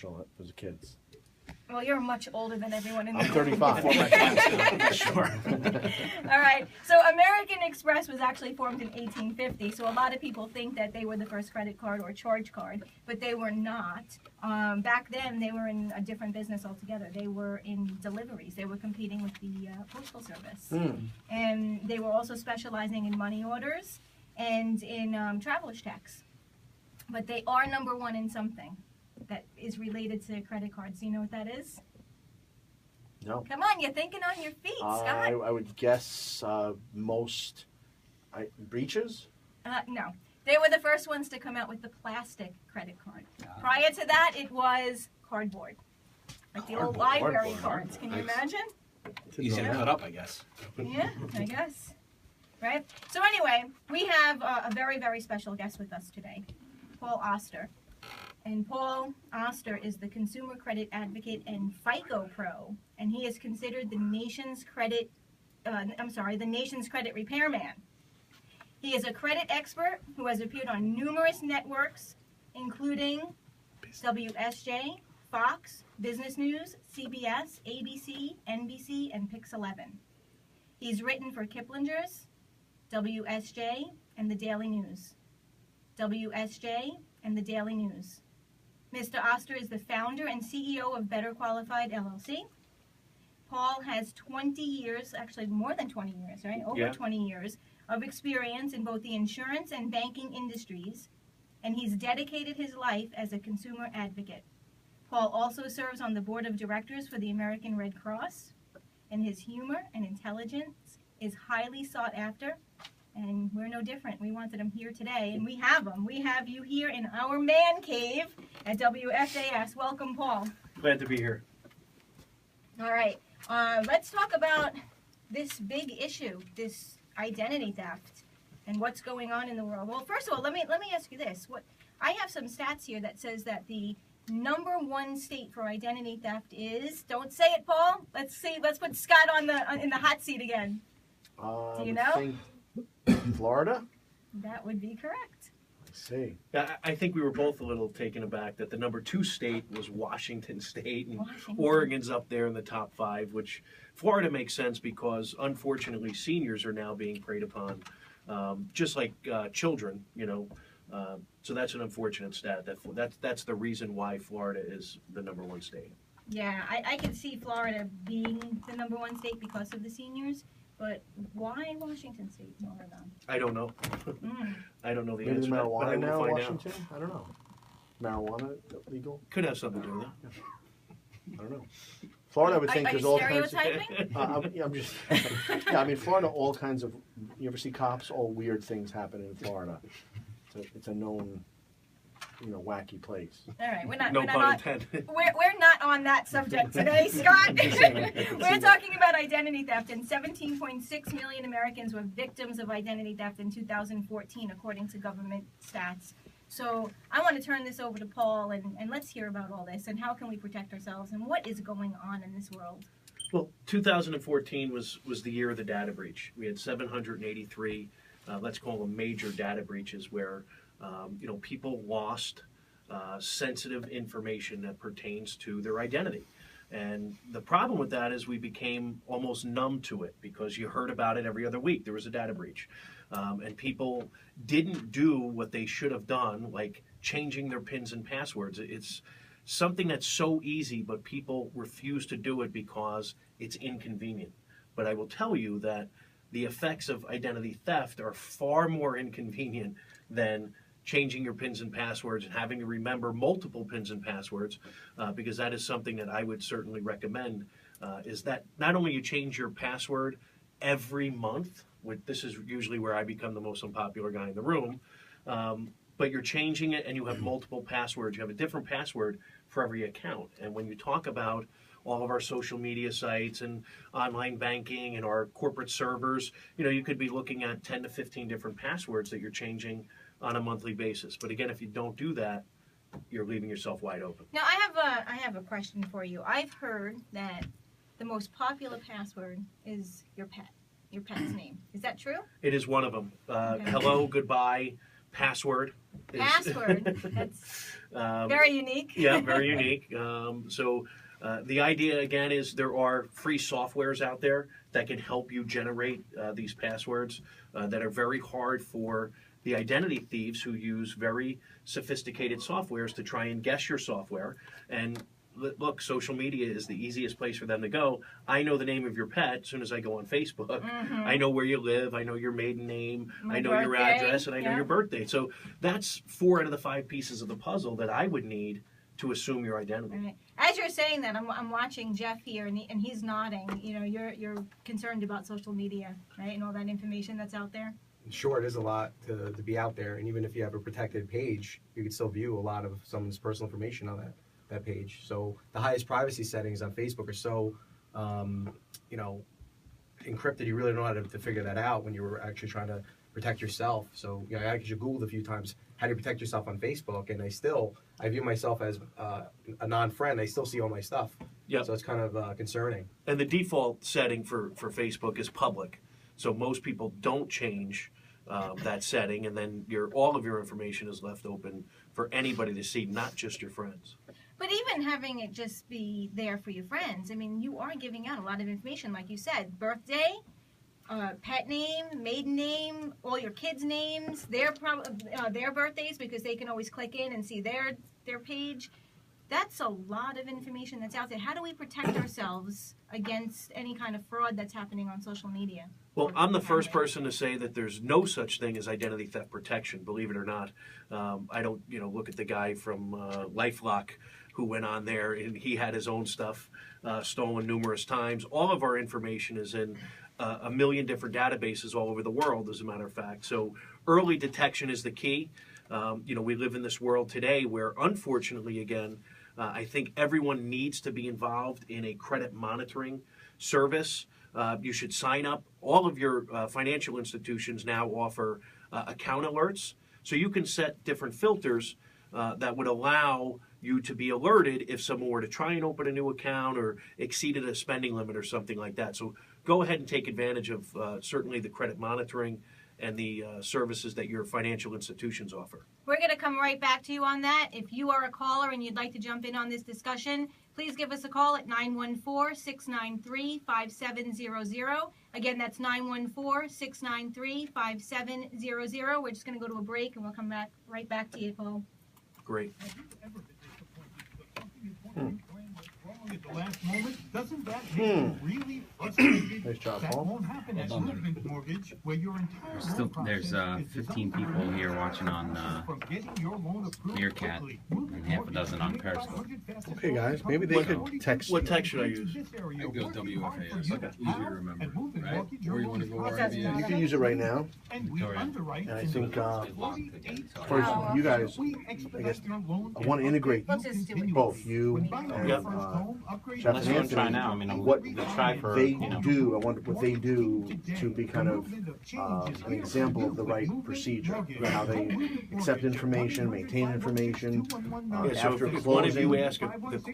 commercial for the kids. Well, you're much older than everyone in the I'm 35. Before my time, sure. All right. So American Express was actually formed in 1850. So a lot of people think that they were the first credit card or charge card, but they were not. Back then, they were in a different business altogether. They were in deliveries. They were competing with the Postal Service. And they were also specializing in money orders and in traveler's checks. But they are number one in something that is related to credit cards. Do you know what that is? No. Come on, you're thinking on your feet, Scott. I would guess most breaches? No. They were the first ones to come out with the plastic credit card. Prior to that, it was cardboard. Like the old library cards. Can you imagine? Easy to cut up, I guess. Yeah, I guess. Right? So anyway, we have a very, very special guest with us today, Paul Oster. And Paul Oster is the consumer credit advocate and FICO pro, and he is considered the nation's credit repairman. He is a credit expert who has appeared on numerous networks, including WSJ, Fox, Business News, CBS, ABC, NBC, and Pix 11. He's written for Kiplinger's, WSJ, and the Daily News. WSJ and the Daily News. Mr. Oster is the founder and CEO of Better Qualified LLC. Paul has 20 years, actually more than 20 years, right? Over 20 years of experience in both the insurance and banking industries, and he's dedicated his life as a consumer advocate. Paul also serves on the board of directors for the American Red Cross, and his humor and intelligence is highly sought after. And we're no different. We wanted him here today, and we have him. We have you here in our man cave at WFAS. Welcome, Paul. Glad to be here. All right. Let's talk about this big issue, this identity theft, and what's going on in the world. Well, first of all, let me ask you this. I have some stats here that says that the #1 state for identity theft is. Don't say it, Paul. Let's see. Let's put Scott in the hot seat again. Do you know? Florida? That would be correct. I see. I think we were both a little taken aback that the #2 state was Washington State, and Washington. Oregon's up there in the top 5, which Florida makes sense because, unfortunately, seniors are now being preyed upon, just like children, you know. So that's an unfortunate stat. That's the reason why Florida is the #1 state. Yeah, I can see Florida being the #1 state because of the seniors. But why Washington State, Oregon? I don't know. I don't know the Maybe answer. the But marijuana I now will in find Washington? I don't know. Marijuana legal? Could have something to do with it. I don't know. Florida, I would think Are there's you all kinds of... stereotyping? I'm just... Yeah, I mean, Florida, all kinds of... You ever see cops? All weird things happen in Florida. It's a known, wacky place. All right, we're No pun intended. we're not on that subject today, Scott. We're talking about identity theft, and 17.6 million Americans were victims of identity theft in 2014, according to government stats. So I want to turn this over to Paul, and let's hear about all this, and how can we protect ourselves, and what is going on in this world. Well, 2014 was the year of the data breach. We had 783, let's call them major data breaches, where people lost sensitive information that pertains to their identity. And the problem with that is we became almost numb to it because you heard about it every other week. There was a data breach. And people didn't do what they should have done, like changing their PINs and passwords. It's something that's so easy, but people refuse to do it because it's inconvenient. But I will tell you that the effects of identity theft are far more inconvenient than changing your PINs and passwords and having to remember multiple PINs and passwords, because that is something that I would certainly recommend, is that not only you change your password every month, this is usually where I become the most unpopular guy in the room, but you're changing it and you have multiple passwords. You have a different password for every account. And when you talk about all of our social media sites and online banking and our corporate servers, you could be looking at 10 to 15 different passwords that you're changing on a monthly basis. But again, if you don't do that, you're leaving yourself wide open. Now, I have a question for you. I've heard that the most popular password is your pet's name. Is that true? It is one of them. Okay. Hello, goodbye, password. Password. That's very unique. Yeah, very unique. The idea again is there are free softwares out there that can help you generate these passwords that are very hard for the identity thieves who use very sophisticated softwares to try and guess your software. And look, social media is the easiest place for them to go. I know the name of your pet as soon as I go on Facebook. Mm-hmm. I know where you live. I know your maiden name. My I know your birthday, address, and I know yeah. your birthday. So that's 4 out of the 5 pieces of the puzzle that I would need to assume your identity. Right. As you're saying that, I'm watching Jeff here, and he's nodding. You know, you're concerned about social media, right, and all that information that's out there. Sure, it is a lot to be out there, and even if you have a protected page, you can still view a lot of someone's personal information on that page. So the highest privacy settings on Facebook are so, encrypted. You really don't know how to figure that out when you were actually trying to protect yourself. So, I actually Googled a few times how do you protect yourself on Facebook, and I view myself as a non-friend. I still see all my stuff. Yep. So it's kind of concerning. And the default setting for Facebook is public. So most people don't change that setting, and then all of your information is left open for anybody to see, not just your friends. But even having it just be there for your friends, I mean, you are giving out a lot of information, like you said, birthday, pet name, maiden name, all your kids' names, their birthdays, because they can always click in and see their page. That's a lot of information that's out there. How do we protect ourselves against any kind of fraud that's happening on social media? Well, I'm the first person to say that there's no such thing as identity theft protection, believe it or not. I don't, look at the guy from LifeLock who went on there and he had his own stuff stolen numerous times. All of our information is in a million different databases all over the world, as a matter of fact. So early detection is the key. We live in this world today where, unfortunately, again, I think everyone needs to be involved in a credit monitoring service. You should sign up. All of your financial institutions now offer account alerts. So you can set different filters that would allow you to be alerted if someone were to try and open a new account or exceeded a spending limit or something like that. So go ahead and take advantage of certainly the credit monitoring and the services that your financial institutions offer. We're going to come right back to you on that. If you are a caller and you'd like to jump in on this discussion, please give us a call at 914-693-5700. Again, that's 914-693-5700. We're just going to go to a break, and we'll come back right back to you, Paul. Great. At the last moment, doesn't that make you really frustrated? Nice job, That Paul. won't happen at Movement Mortgage, where your entire Still, loan there's process is 15 designed people to here watching on from getting your loan approved Meerkat quickly. and half a dozen on Periscope. Okay, guys, maybe they could text. What text should I use? I go WFAS. Okay. Easier to remember, right? Or you want to go RIVS? You can use it right now. And we Victoria. underwrite And I in think, the first First, you guys, we I guess, expedite your loan I want to integrate Let's just do it. both you When buying and your first home, Jeff Let's and go try Anthony. now. I mean, What we'll try for, they you know. do, I wonder what they do to be kind of an example of the right procedure, how they accept information, maintain information. So After if one of you closing, ask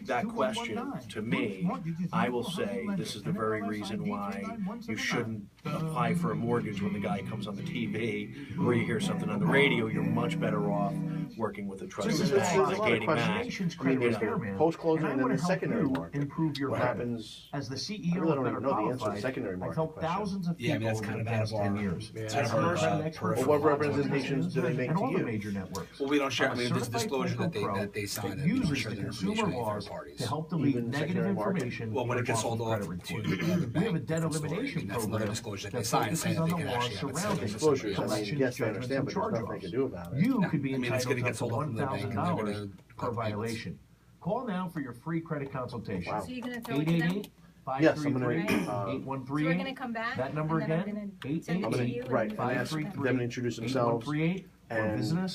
that question to me, I will say this is the very reason why you shouldn't apply for a mortgage when the guy comes on the TV or you hear something on the radio. You're much better off working with a trusted There's bank a like lot of Getty Mac. questions. I mean, there's the post-closing and then the secondary market. Improve your What credit. happens, As the I CEO really of don't Better even know the answer to the Qualified, secondary I've market helped question. thousands of Yeah, I mean, people that's over kind the of out past of 10 our- years. Yeah, As out a of our, certified expert Well, for what lots of representations do they businesses make and to all the you? major networks. Well, we don't share, I I'm a mean, this certified disclosure that financial pro they sign, that that we don't uses share the their consumer information with third laws parties. to help delete Even negative secondary market? information. Well, when in it gets your sold off credit to report. another We have a bank, debt different story. I elimination mean, that's another program disclosure that that they sign, saying focuses that on they the can laws actually have it sold surrounding as disclosures, I mean, collections, yes, I judgments, understand, and but there's nothing they can charge-offs. do about it. You No, could be I mean, it's entitled gonna to get sold off from the bank and they're $1,000 gonna per collect payments. violation. Call now for your free credit consultation. Wow. So you're going to throw it to them? 888-533-8138. Yes, I'm gonna, So we're going to come back. That number and then I'm again, gonna send it I'm to gonna, you. right, and and ask them to introduce themselves. 8138, or and visit us